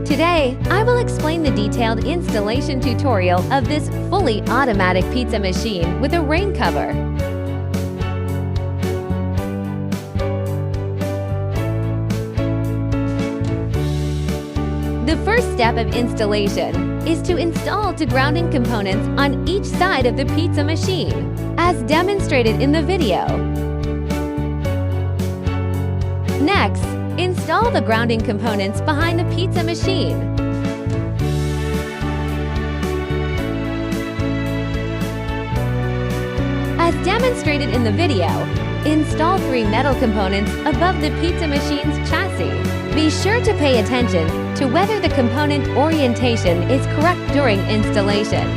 Today, I will explain the detailed installation tutorial of this fully automatic pizza machine with a rain cover. The first step of installation is to install the grounding components on each side of the pizza machine, as demonstrated in the video. Next, install the grounding components behind the pizza machine. As demonstrated in the video, install 3 metal components above the pizza machine's chassis. Be sure to pay attention to whether the component orientation is correct during installation.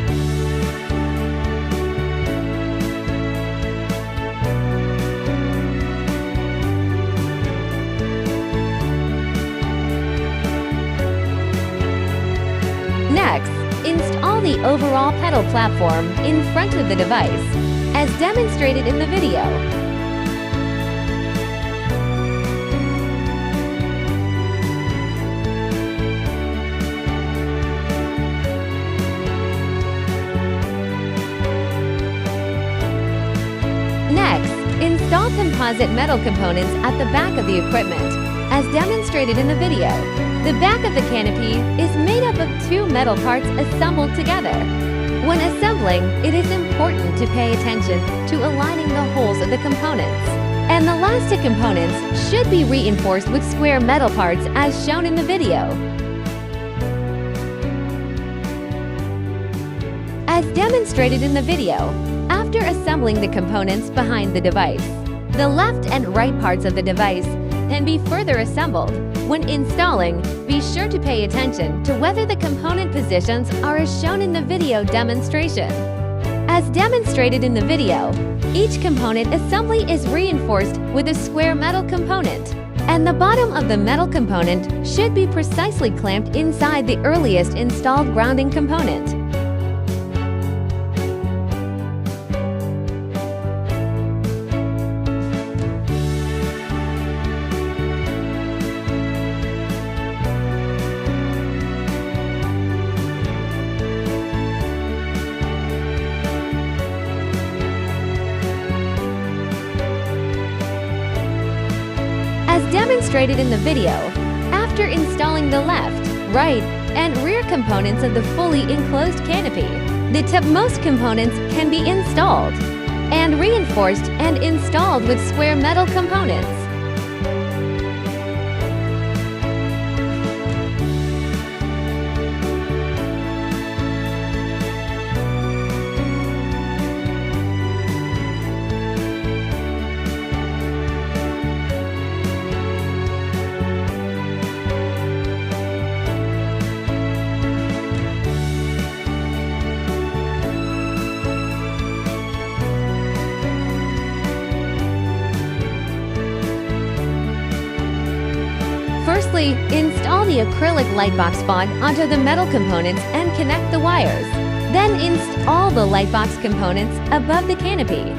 Next, install the overall pedal platform in front of the device, as demonstrated in the video. Next, install composite metal components at the back of the equipment, as demonstrated in the video. The back of the canopy is made up of 2 metal parts assembled together. When assembling, it is important to pay attention to aligning the holes of the components. And the elastic components should be reinforced with square metal parts as shown in the video. As demonstrated in the video, after assembling the components behind the device, the left and right parts of the device can be further assembled. When installing, be sure to pay attention to whether the component positions are as shown in the video demonstration. As demonstrated in the video, each component assembly is reinforced with a square metal component, and the bottom of the metal component should be precisely clamped inside the earliest installed grounding component. As demonstrated in the video, after installing the left, right, and rear components of the fully enclosed canopy, the topmost components can be installed and reinforced and installed with square metal components. Firstly, install the acrylic lightbox font onto the metal components and connect the wires. Then install the lightbox components above the canopy.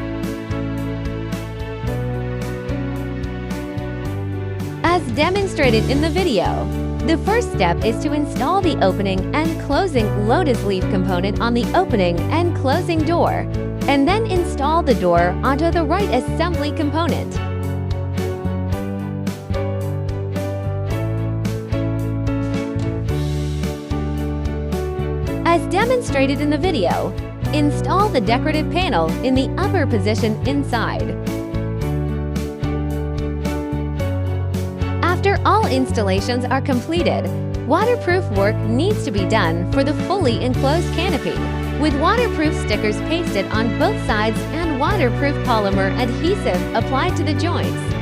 As demonstrated in the video, the first step is to install the opening and closing lotus leaf component on the opening and closing door, and then install the door onto the right assembly component. As demonstrated in the video, install the decorative panel in the upper position inside. After all installations are completed, waterproof work needs to be done for the fully enclosed canopy, with waterproof stickers pasted on both sides and waterproof polymer adhesive applied to the joints.